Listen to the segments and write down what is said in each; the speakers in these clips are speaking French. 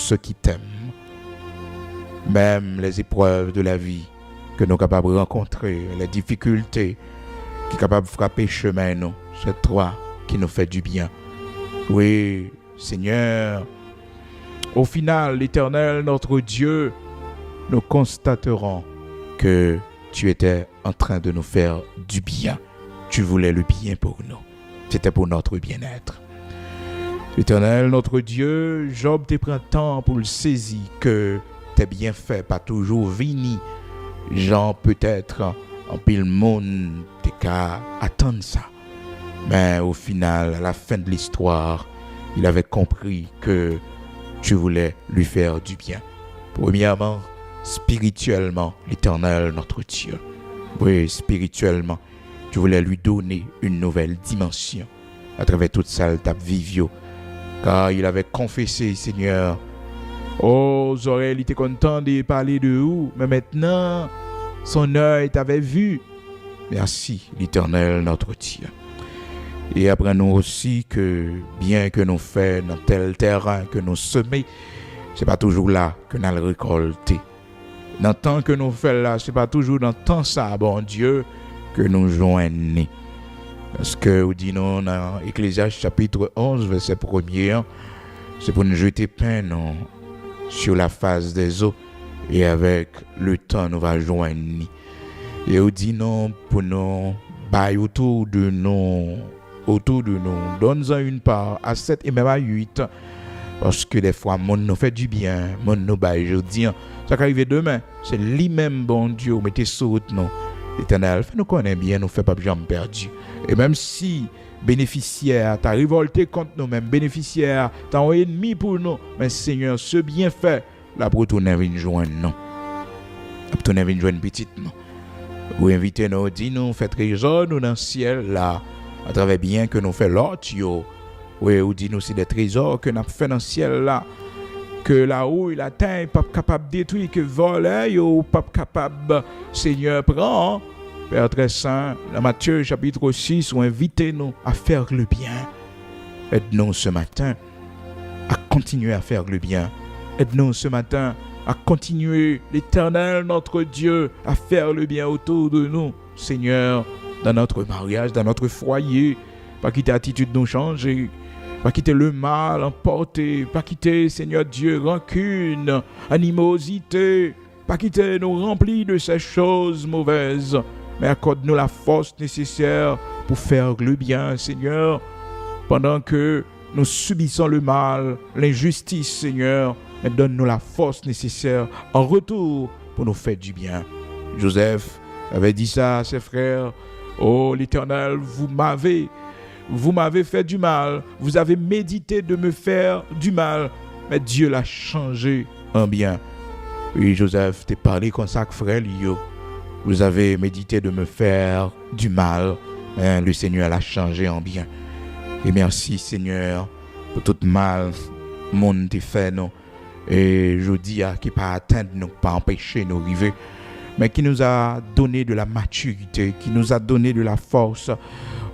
ceux qui t'aiment. Même les épreuves de la vie que nous sommes capables de rencontrer, les difficultés qui sont capables de frapper chemin, nous, c'est toi qui nous fait du bien. Oui, Seigneur, au final, l'Éternel, notre Dieu, nous constaterons que tu étais en train de nous faire du bien. Tu voulais le bien pour nous. C'était pour notre bien-être. L'Éternel, notre Dieu, Job te prend temps pour le saisir que tes bienfaits pas toujours vini. Jean peut-être en pile monde t'es qu'à attendre ça. Mais au final, à la fin de l'histoire, il avait compris que tu voulais lui faire du bien. Premièrement, spirituellement, l'Éternel, notre Dieu. Oui, spirituellement, tu voulais lui donner une nouvelle dimension à travers toute sa tape vivio. Car il avait confessé, Seigneur, oh, Zorel, il était content de parler de vous, mais maintenant, son œil t'avait vu. Merci, l'Éternel, notre Dieu. Et apprenons aussi que, bien que nous faisons dans tel terrain que nous semons, ce n'est pas toujours là que nous allons récolter. Dans le temps que nous faisons là, ce n'est pas toujours dans le temps ça, bon Dieu, que nous joignons. Parce que, nous disons dans Ecclésiaste chapitre 11, verset 1er, c'est pour nous jeter pain sur la face des eaux, et avec le temps, nous va joindre. Et nous disons pour nous bailler autour de nous, donne-en une part à 7 et même à 8, parce que des fois, monde nous fait du bien, monde nous baille, je dis, ça va arriver demain, c'est lui-même, bon Dieu, mettez sur route, non. L'Éternel, nous connaît bien, nous fait pas jamais perdu. Et même si bénéficiaire, t'as révolté contre nous, même bénéficiaire, t'as un ennemi pour nous, mais Seigneur, ce bienfait, la pour tourner une joindre, non. La tourner une joindre petite, non. Vous invitez nous, dis-nous, faites trésor nous dans le ciel, là, à travers bien que nous fait l'autre, yo. Oui, ou dis-nous, c'est des trésors que nous avons fait dans le ciel, là. Que là-haut, il atteint, pas capable de détruire, que voler, yo, pas capable, Seigneur, prend. Père très saint, dans Matthieu chapitre 6, où invitez-nous à faire le bien. Aide-nous ce matin à continuer à faire le bien. Aide-nous ce matin à continuer, l'Éternel, notre Dieu, à faire le bien autour de nous. Seigneur, dans notre mariage, dans notre foyer, pas quitter l'attitude nous changer, pas quitter le mal emporter, pas quitter, Seigneur Dieu, rancune, animosité, pas quitter nous remplir de ces choses mauvaises, mais accorde-nous la force nécessaire pour faire le bien, Seigneur, pendant que nous subissons le mal, l'injustice, Seigneur, mais donne-nous la force nécessaire en retour pour nous faire du bien. Joseph avait dit ça à ses frères, oh l'Éternel, vous m'avez fait du mal, vous avez médité de me faire du mal, mais Dieu l'a changé en bien. Oui, Joseph t'a parlé comme ça, frère, vous avez médité de me faire du mal, mais le Seigneur l'a changé en bien. Et merci Seigneur pour tout mal monde t'a fait, non. Et je dis à qui pas atteindre nous, pas empêcher nous arriver, mais qui nous a donné de la maturité, qui nous a donné de la force.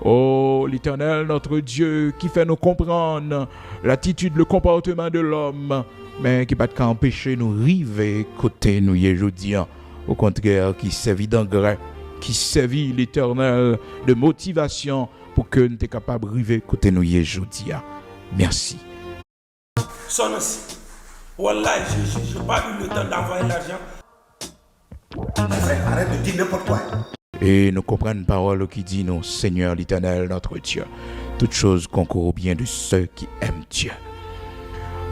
Oh, l'Éternel, notre Dieu, qui fait nous comprendre l'attitude, le comportement de l'homme, mais qui pas qu'à empêcher nous arriver côté nous aujourd'hui. Au contraire, qui servit d'engrais, qui servit l'Éternel de motivation pour que nous soyons capables d'arriver côté nous aujourd'hui. Merci. Son aussi. Wallah, je n'ai pas eu le temps d'envoyer l'argent. Arrête de dire n'importe quoi. Et nous comprenons une parole qui dit, non, Seigneur l'Éternel, notre Dieu, toutes choses concourent au bien de ceux qui aiment Dieu.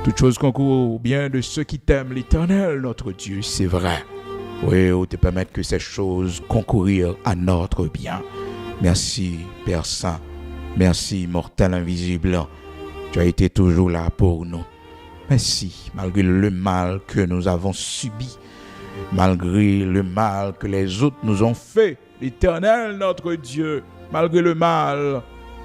Toutes choses concourent au bien de ceux qui t'aiment, l'Éternel, notre Dieu, c'est vrai. Oui, ou te permettre que ces choses concourir à notre bien. Merci, Père Saint. Merci, mortel invisible. Tu as été toujours là pour nous. Merci, malgré le mal que nous avons subi, malgré le mal que les autres nous ont fait, l'Éternel, notre Dieu, malgré le mal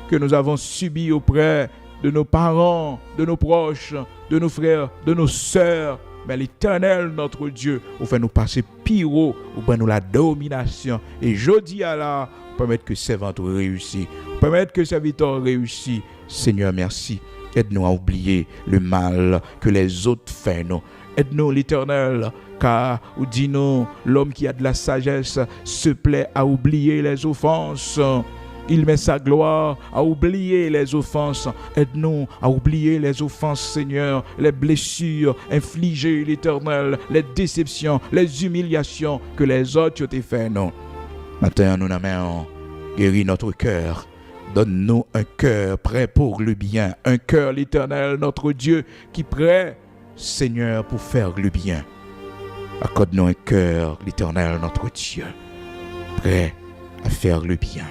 que nous avons subi auprès de nos parents, de nos proches, de nos frères, de nos sœurs, mais l'Éternel, notre Dieu, vous fait nous passer pire, vous fait nous la domination. Et je dis à la, permettre que ces ventes réussissent, permettre que ces victoires réussissent. Seigneur, merci. Aide-nous à oublier le mal que les autres font. Non. Aide-nous, l'Éternel, car, ou dis-nous, l'homme qui a de la sagesse se plaît à oublier les offenses. Il met sa gloire à oublier les offenses. Aide-nous à oublier les offenses, Seigneur, les blessures infligées, l'Éternel, les déceptions, les humiliations que les autres t'ont fait. Non. Maintenant, nous n'aimons, guéris notre cœur. Donne-nous un cœur prêt pour le bien. Un cœur, l'Éternel, notre Dieu, qui est prêt, Seigneur, pour faire le bien. Accorde-nous un cœur, l'Éternel, notre Dieu, prêt à faire le bien.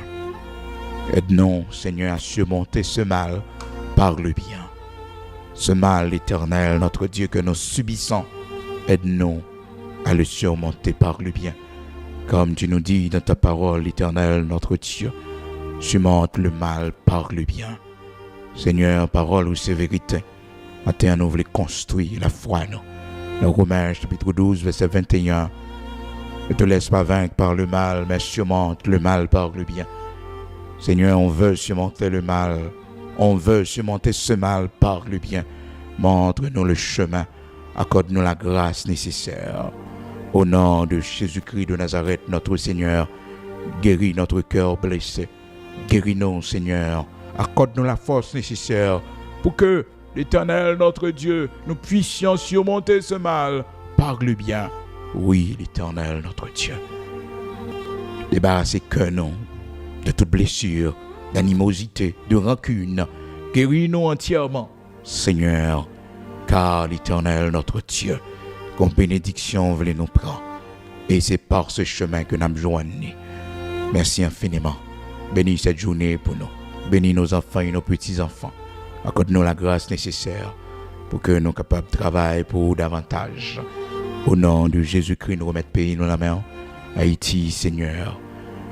Aide-nous, Seigneur, à surmonter ce mal par le bien. Ce mal, l'Éternel, notre Dieu, que nous subissons, aide-nous à le surmonter par le bien. Comme tu nous dis dans ta parole, l'Éternel, notre Dieu, surmonte le mal par le bien. Seigneur, parole ou c'est vérité. Matin, nous voulons construire la foi, nous. Dans Romains, chapitre 12, verset 21. Ne te laisse pas vaincre par le mal, mais surmonte le mal par le bien. Seigneur, on veut surmonter le mal. On veut surmonter ce mal par le bien. Montre-nous le chemin. Accorde-nous la grâce nécessaire. Au nom de Jésus-Christ de Nazareth, notre Seigneur, guéris notre cœur blessé. Guéris-nous, Seigneur. Accorde-nous la force nécessaire pour que, l'Éternel, notre Dieu, nous puissions surmonter ce mal par le bien. Oui, l'Éternel, notre Dieu. Débarrassez que nous de toute blessure, d'animosité, de rancune. Guéris-nous entièrement, Seigneur, car l'Éternel, notre Dieu, comme bénédiction voulait nous prendre. Et c'est par ce chemin que nous avons joigné. Merci infiniment. Bénis cette journée pour nous. Bénis nos enfants et nos petits-enfants. Accorde-nous la grâce nécessaire pour que nous soyons capables de travailler pour davantage. Au nom de Jésus-Christ, nous remettons le pays dans la main. Haïti, Seigneur.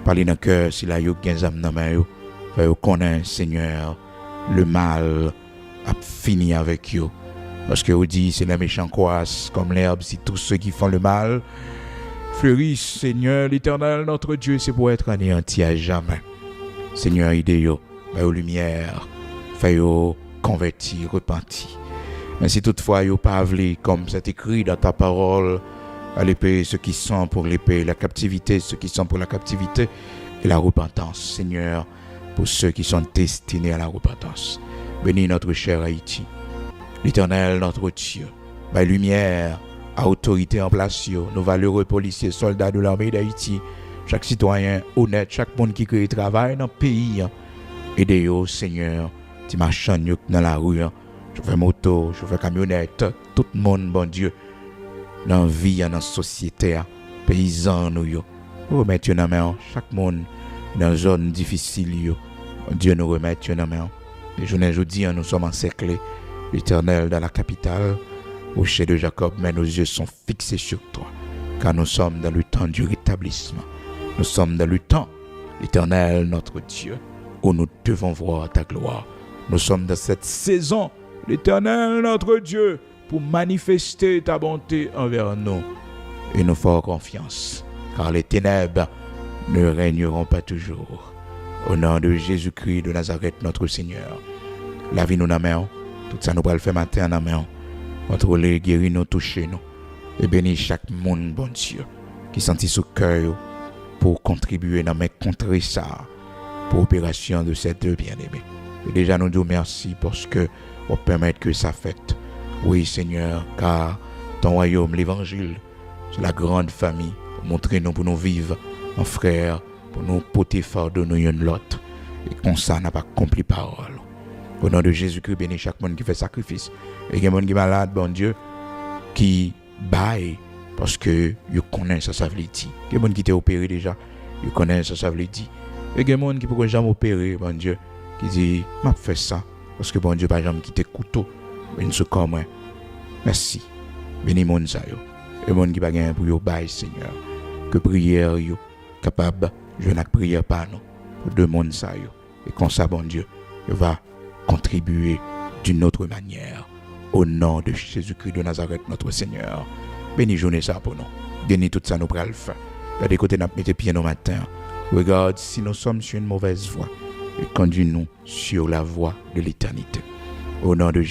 Parlez dans le cœur si la yo gen zam dans la main. Vous connaissez, Seigneur, le mal a fini avec vous. Parce que vous dites, c'est les méchants croissent comme l'herbe, si tous ceux qui font le mal fleurissent, Seigneur, l'Éternel, notre Dieu, c'est pour être anéanti à jamais. Seigneur, aidez-vous, aux lumières, faites-vous convertir, repentir. Mais si toutefois, vous pas voulu, comme c'est écrit dans ta parole, à l'épée, ceux qui sont pour l'épée, la captivité, ceux qui sont pour la captivité, et la repentance, Seigneur, pour ceux qui sont destinés à la repentance. Bénis notre cher Haïti. L'Éternel, notre Dieu, la lumière, à autorité en place, nos valeureux policiers, soldats de l'armée d'Haïti, chaque citoyen honnête, chaque monde qui crée travail dans le pays, aidez-vous, Seigneur, tu marches dans la rue, chauffeur moto, chauffeur camionnette, tout le monde, bon Dieu, dans la vie, dans la société, paysans, nous remettons dans la main, chaque monde dans une zone difficile, Dieu nous remet dans la main. Les journées aujourd'hui, nous sommes encerclés, l'Éternel dans la capitale, au chai de Jacob, mais nos yeux sont fixés sur toi, car nous sommes dans le temps du rétablissement. Nous sommes dans le temps, l'Éternel, notre Dieu, où nous devons voir ta gloire. Nous sommes dans cette saison, l'Éternel, notre Dieu, pour manifester ta bonté envers nous. Et nous faisons confiance, car les ténèbres ne régneront pas toujours. Au nom de Jésus-Christ de Nazareth, notre Seigneur, la vie nous la main, tout ça nous va le faire matin en main. Contrôler, guérir nous, toucher nous. Et bénir chaque monde, bon Dieu, qui sentit sous cœur pour contribuer dans mes contrer ça, pour l'opération de ces deux bien-aimés. Et déjà nous disons merci parce que on permet que ça fête. Oui, Seigneur, car ton royaume, l'évangile, c'est la grande famille. Montrez-nous pour nous vivre en frères, pour nous porter fort de nous une l'autre. Et comme ça, n'a pas accompli parole. Au nom de Jésus-Christ, bénis chaque monde qui fait sacrifice. Et il y a des gens qui sont malades, bon Dieu, qui baillent parce que ils connaissent ça veut dire. Il y a des gens qui étaient opérés déjà, ils connaissent ça veut dire. Et il y a des gens qui ne pourraient jamais opérer, bon Dieu, qui disent, je vais faire ça parce que bon Dieu, pas jamais quitter couteau. Mais nous comme moi. Merci. Bénis mon ça yo. Et mon qui pas gain pour yo bail Seigneur. Que prière yo capable je n'ai prière pas nous pour deux monde ça yo. Et comme ça bon Dieu, il va contribuer d'une autre manière au nom de Jésus-Christ de Nazareth notre Seigneur. Bénis journée ça pour nous. Bénis tout ça nous pral faire. Regardez côté n'a mettre pied nos matins. Regarde si nous sommes sur une mauvaise voie et conduis-nous sur la voie de l'éternité. Au nom de